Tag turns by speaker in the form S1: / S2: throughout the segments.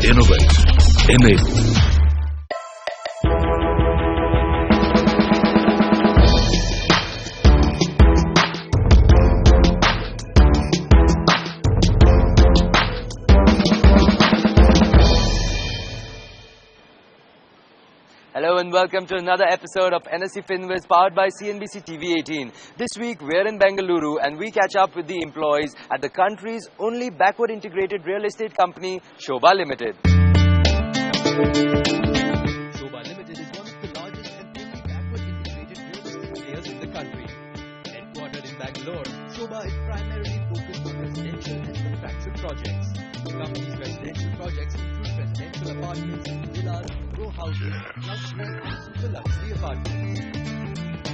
S1: innovate, enable.
S2: Hello and welcome to another episode of NSE FinWiz powered by CNBC TV 18. This week we're in Bangalore and we catch up with the employees at the country's only backward integrated real estate company, SHOBHA Limited. SHOBHA Limited is one of the largest and only backward integrated real estate players in the country. Headquartered in Bangalore, SHOBHA is primarily focused on residential and contractual projects. The company's residential projects include residential apartments, villas, row houses, luxury and super luxury apartments.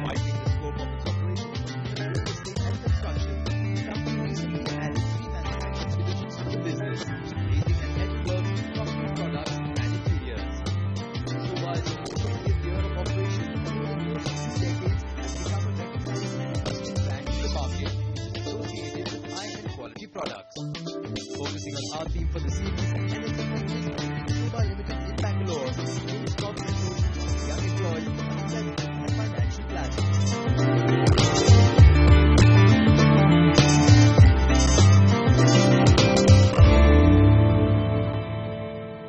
S2: Widening the scope of its operations from real estate and construction, the company recently added 3 manufacturing divisions to the business, raising an edge close to concrete products and interiors. SHOBHA is a 48th year of operation and over the course of 6 decades has become a recognized and trusted brand in the market, associated with high-end quality products. Focusing on our theme for the series, NSE FinWiz, SHOBHA Limited in Bangalore, aims to offer solutions to young employees on investment and financial planning.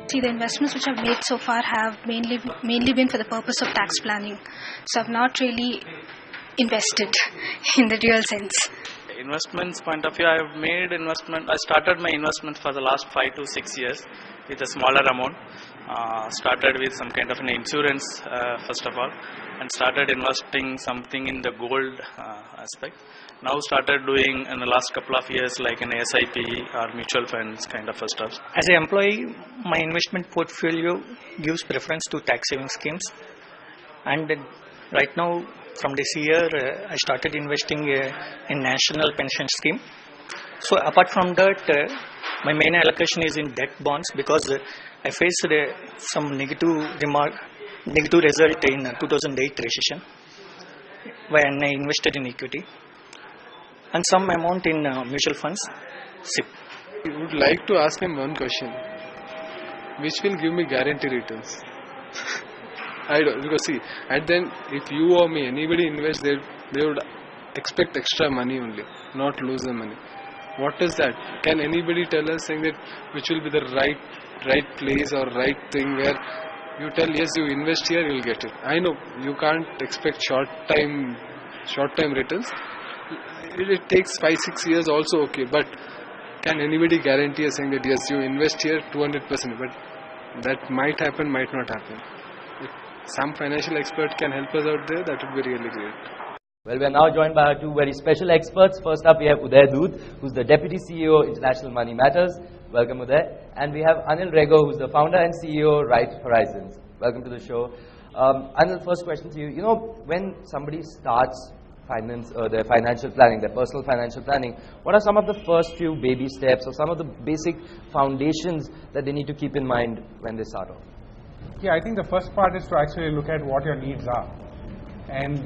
S3: See, the investments which I've made so far have mainly been for the purpose of tax planning. So I've not really invested in the real sense.
S4: Investments point of view, I have made investment. I started my investment for the last 5 to 6 years with a smaller amount. Started with some kind of an insurance first of all, and started investing something in the gold aspect. Now started doing in the last couple of years like an SIP or mutual funds kind of stuff.
S5: As an employee, my investment portfolio gives preference to tax saving schemes, and right now from this year I started investing in national pension scheme. So apart from that, my main allocation is in debt bonds because I faced some negative result in 2008 recession when I invested in equity, and some amount in mutual funds, SIP.
S6: I would like to ask him one question, which will give me guarantee returns. I don't, because see, at then if you or me, anybody invests, they would expect extra money only, not lose the money. What is that? Can anybody tell us saying that which will be the right place or right thing where you tell yes, you invest here, you'll get it. I know you can't expect short time returns. It takes 5-6 years also, okay, but can anybody guarantee us saying that yes, you invest here 200%, but that might happen, might not happen. If some financial expert can help us out there, that would be really great.
S2: Well, we are now joined by our 2 very special experts. First up, we have Uday Doot, who's the Deputy CEO, International Money Matters. Welcome, Uday. And we have Anil Rego, who's the founder and CEO, Right Horizons. Welcome to the show. Anil, first question to you. You know, when somebody starts their financial planning, their personal financial planning, what are some of the first few baby steps or some of the basic foundations that they need to keep in mind when they start off?
S7: Yeah, I think the first part is to actually look at what your needs are. And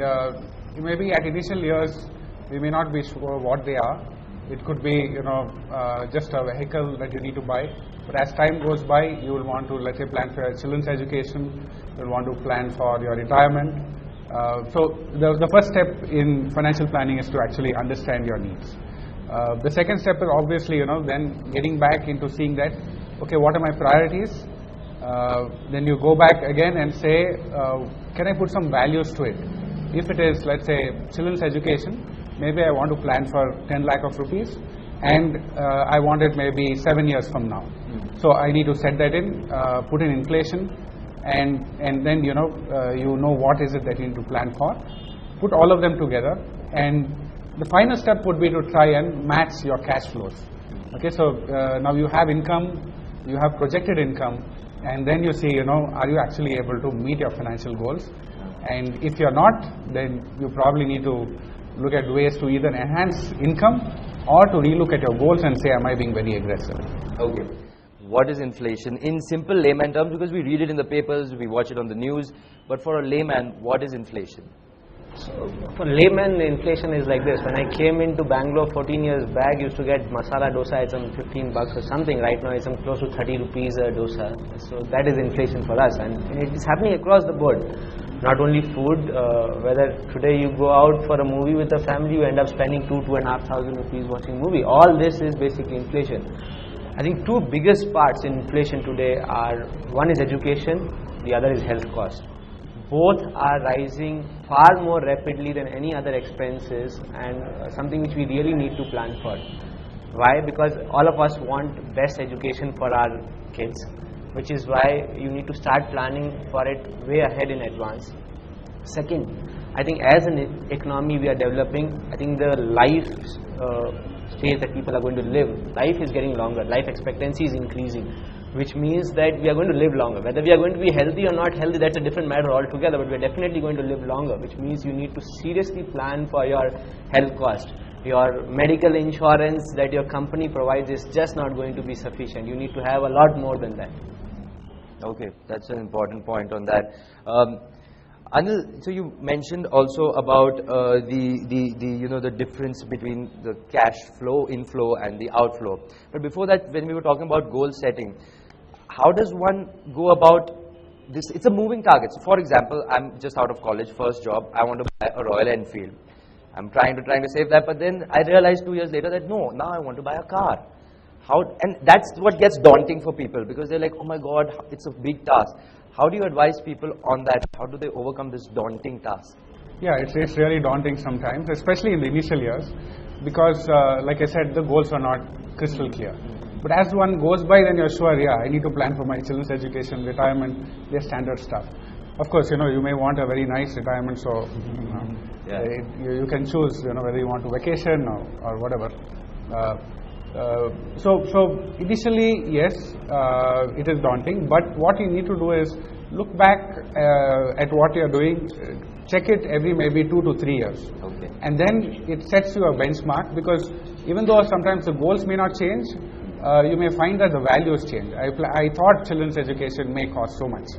S7: maybe at initial years, we may not be sure what they are. It could be, just a vehicle that you need to buy. But as time goes by, you will want to, let's say, plan for your children's education. You will want to plan for your retirement. So the first step in financial planning is to actually understand your needs. The second step is obviously, then getting back into seeing that, okay, what are my priorities? Then you go back again and say, can I put some values to it? If it is, let's say, children's education, maybe I want to plan for 10 lakh of rupees and I want it maybe 7 years from now. So I need to set that in, put in inflation, and then you know what is it that you need to plan for. Put all of them together, and the final step would be to try and match your cash flows. Okay, so now you have income, you have projected income, and then you see, are you actually able to meet your financial goals? And if you're not, then you probably need to look at ways to either enhance income or to relook at your goals and say, am I being very aggressive?
S2: Okay. What is inflation? In simple layman terms, because we read it in the papers, we watch it on the news, but for a layman, what is inflation?
S8: So for layman, inflation is like this. When I came into Bangalore 14 years back, I used to get masala dosa at some 15 bucks or something. Right now it's some close to 30 rupees a dosa. So that is inflation for us, and it is happening across the board. Not only food, whether today you go out for a movie with a family, you end up spending 2,500 rupees watching movie. All this is basically inflation. I think two biggest parts in inflation today are, one is education, the other is health cost. Both are rising far more rapidly than any other expenses, and something which we really need to plan for. Why? Because all of us want best education for our kids, which is why you need to start planning for it way ahead in advance. Second, I think as an economy we are developing, I think the life stage that people are going to live, life is getting longer, life expectancy is increasing, which means that we are going to live longer. Whether we are going to be healthy or not healthy, that's a different matter altogether, but we are definitely going to live longer, which means you need to seriously plan for your health cost. Your medical insurance that your company provides is just not going to be sufficient. You need to have a lot more than that.
S9: Okay, that's an important point on that. Anil, so you mentioned also about the difference between the cash flow, inflow and the outflow. But before that, when we were talking about goal setting, how does one go about this? It's a moving target. So for example, I'm just out of college, first job, I want to buy a Royal Enfield. I'm trying to save that, but then I realized 2 years later that no, now I want to buy a car. And that's what gets daunting for people, because they're like, oh my God, it's a big task. How do you advise people on that? How do they overcome this daunting task?
S7: Yeah, it's really daunting sometimes, especially in the initial years, because like I said, the goals are not crystal clear. But as one goes by, then you're sure, yeah, I need to plan for my children's education, retirement, their standard stuff. Of course, you may want a very nice retirement, so you can choose, whether you want to vacation or whatever. So initially, yes, it is daunting, but what you need to do is look back at what you are doing, check it every maybe 2 to 3 years, and then it sets you a benchmark, because even though sometimes the goals may not change, you may find that the values change. I thought children's education may cost so much,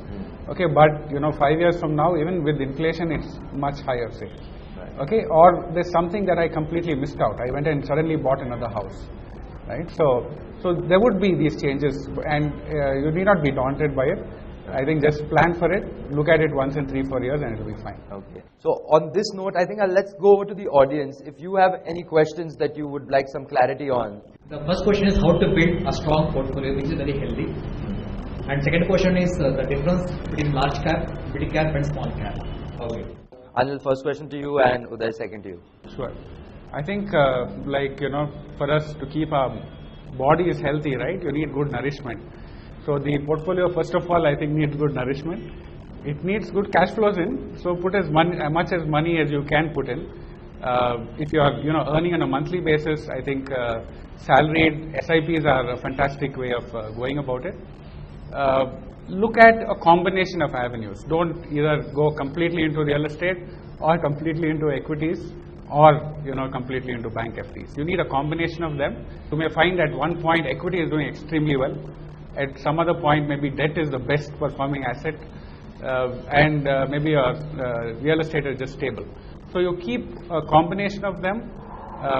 S7: okay, but 5 years from now, even with inflation, it's much higher, say, okay, or there's something that I completely missed out. I went and suddenly bought another house. Right, so there would be these changes, and you need not be daunted by it. I think just plan for it, look at it once in 3-4 years, and it will be fine.
S9: Okay. So on this note, I think let's go over to the audience. If you have any questions that you would like some clarity on.
S10: The first question is how to build a strong portfolio which is very healthy. And second question is the difference between large cap, mid cap, and small cap. Okay.
S9: Anil, first question to you, and Uday, second to you.
S7: Sure. I think for us to keep our body is healthy, right, you need good nourishment. So the portfolio, first of all, I think needs good nourishment. It needs good cash flows in, so put as much as money as you can put in. If you are earning on a monthly basis, I think salaried SIPs are a fantastic way of going about it. Look at a combination of avenues. Don't either go completely into real estate or completely into equities, or completely into bank FDs. You need a combination of them. You may find at one point equity is doing extremely well. At some other point, maybe debt is the best performing asset, and maybe real estate is just stable. So you keep a combination of them,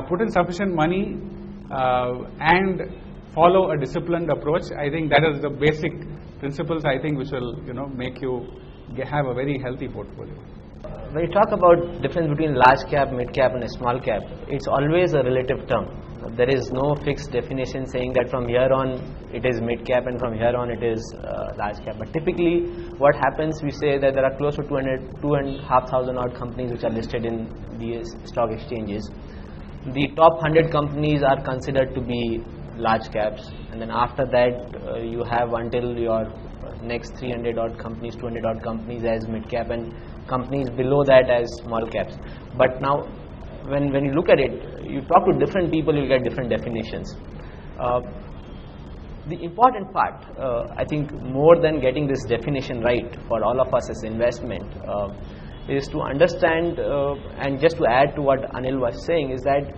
S7: put in sufficient money, and follow a disciplined approach. I think that is the basic principles, I think, which will make you have a very healthy portfolio.
S8: When you talk about difference between large cap, mid cap and a small cap, it's always a relative term. There is no fixed definition saying that from here on it is mid cap and from here on it is large cap. But typically what happens, we say that there are close to 2,500 odd companies which are listed in these stock exchanges. The top 100 companies are considered to be large caps, and then after that you have until your next 300 odd companies, 200 odd companies as mid cap, and companies below that as small caps. But now when you look at it, you talk to different people, you get different definitions. The important part, I think, more than getting this definition right for all of us as investment, is to understand, and just to add to what Anil was saying, is that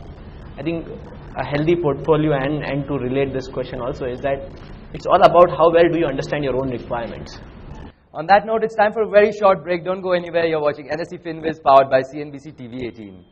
S8: I think a healthy portfolio, and to relate this question also, is that it's all about how well do you understand your own requirements.
S9: On that note, it's time for a very short break. Don't go anywhere. You're watching NSE FinWiz powered by CNBC TV 18.